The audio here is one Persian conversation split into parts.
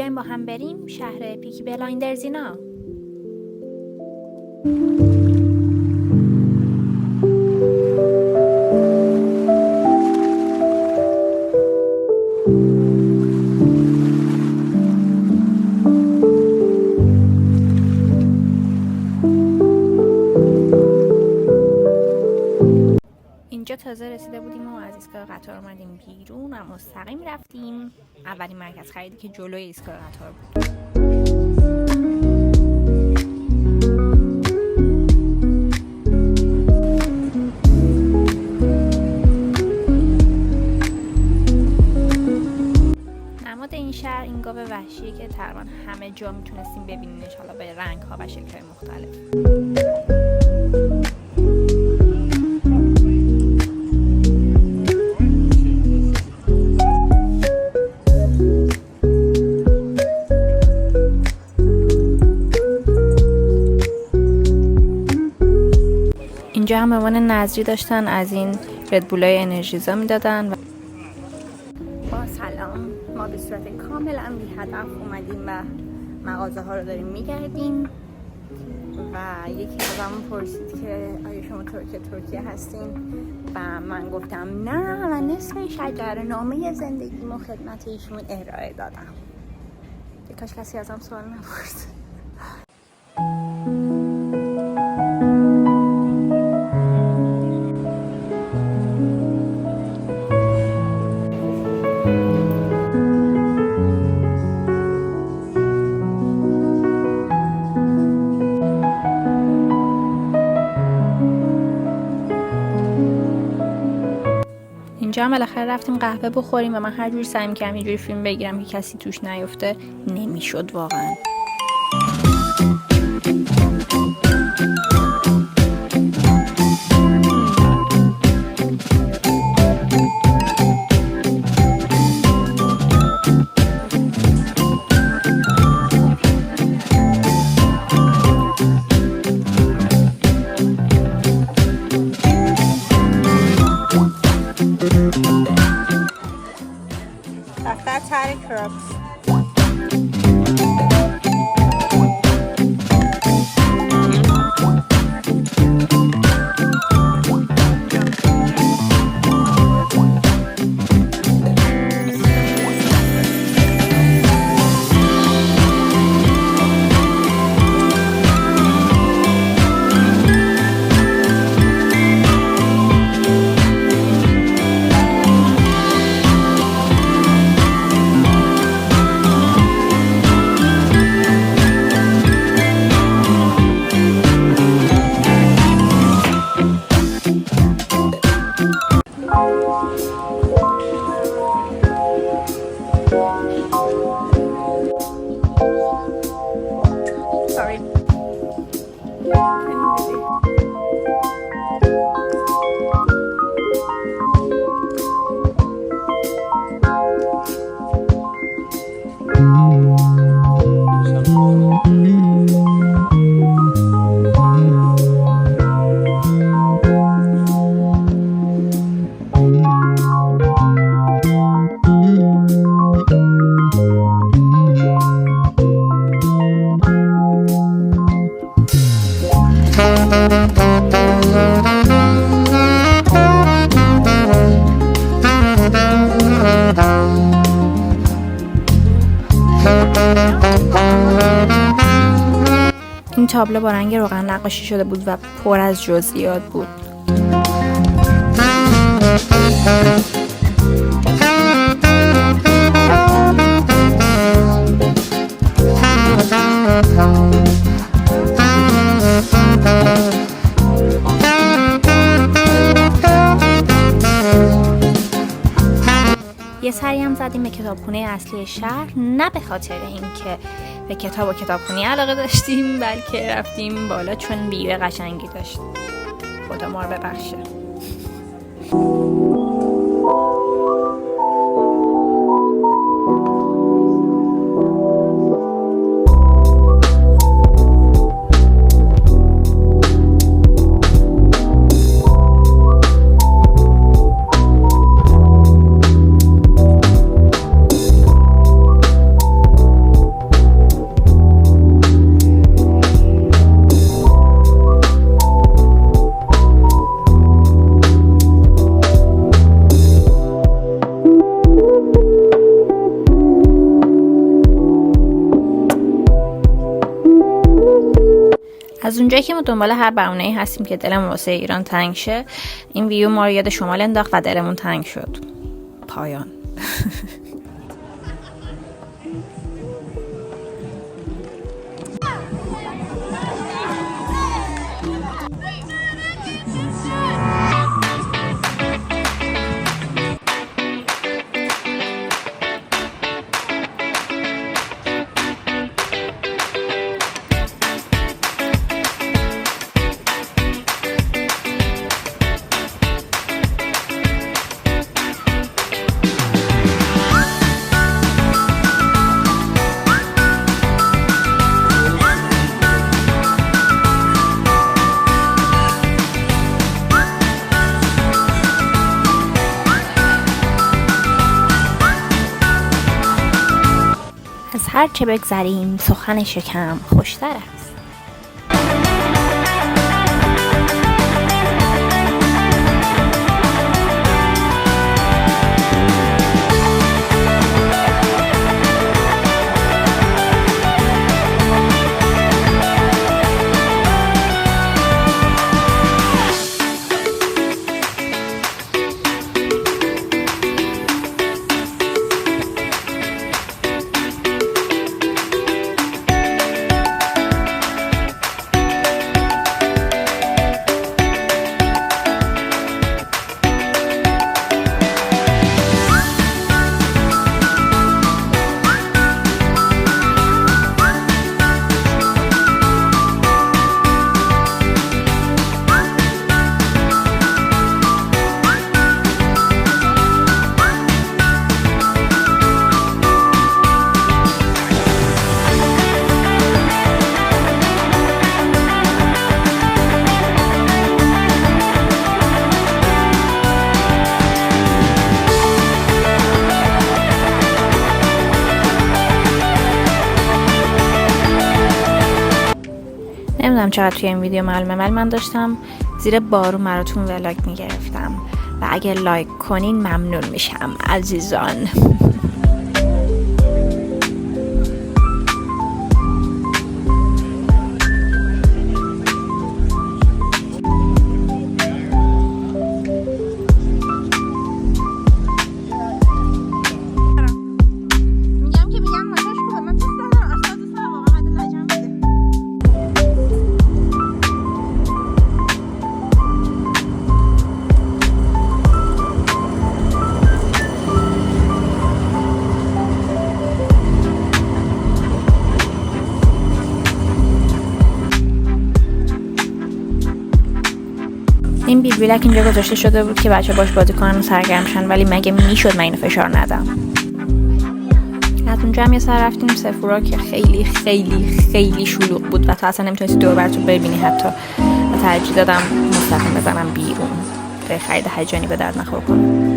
بیایم با هم بریم شهر پیکی بلایندرز اینا. اینجا تازه رسیده بودیم و از ایستگاه قطار اومدیم بیرون و مستقیم رفتیم اولین مرکز خریدی که جلوی ایستگاه قطار بود. نماد این شهر این گاو وحشیه که تقریبا همه جا میتونستیم ببینینش، حالا به رنگ ها و شکل های مختلف. اینجا هم به عنوان نظری داشتن از این ردبولای انرژیزا میدادن. با سلام، ما به صورت کاملا بی هدف اومدیم و مغازه ها رو داریم میگردیم و یکی از همون پرسید که آیا شما ترکیه هستین و من گفتم نه، من نصف شجره‌نامه زندگیمو خدمت ایشون ارائه دادم. کاش کسی ازم سوال نپرسید. اینجا هم بالاخره رفتیم قهوه بخوریم و من هر جوری سعی می‌کردم یه جوری فیلم بگیرم که کسی توش نیفته، نمیشد واقعا. That's how it crooks. این تابلو با رنگ روغن نقاشی شده بود و پر از جزئیات بود. یه سری هم زدیم به کتابخونه اصلی شهر، نه به خاطر اینکه به کتاب و کتابخونی علاقه داشتیم، بلکه رفتیم بالا چون ویو قشنگی داشت. خدا ما رو ببخشه. از اونجایی که ما دنبال هر بهونه‌ای هستیم که دلمون واسه ایران تنگ شه، این ویو ما رو یاد شمال انداخت و دلمون تنگ شد. پایان. از هر چه بگذریم سخن شکم خوشتر است. نمیدونم چقدر توی این ویدیو معلومه، ولی من داشتم زیر بارون براتون ولاگ میگرفتم و اگه لایک کنین ممنون میشم عزیزان. این بیلبیلک اینجا گذاشته شده بود که بچه باش بازی کنن و سرگرم شن، ولی مگه میشد من اینو فشار ندم؟ از اونجا هم یه سر رفتیم سفورا که خیلی خیلی خیلی شلوغ بود و تا اصلا نمیتونستی دور براتون ببینی حتی، و ترجیح دادم مستقیم بزنم بیرون به خرید هیجانی به درد نخور کنم.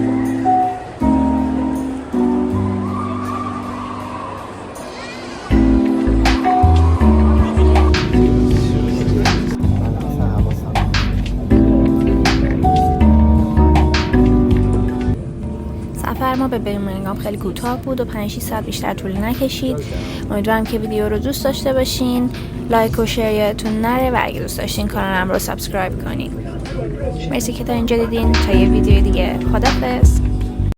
سفر ما به برمنگام خیلی کوتاه بود و 5-6 ساعت بیشتر طول نکشید. امیدوارم که ویدیو رو دوست داشته باشین، لایک و شیر یادتون نره و اگه دوست داشتین کانالم رو سابسکرایب کنین. مرسی که تا اینجا دیدین. تا یه ویدیو دیگه، خداحافظ.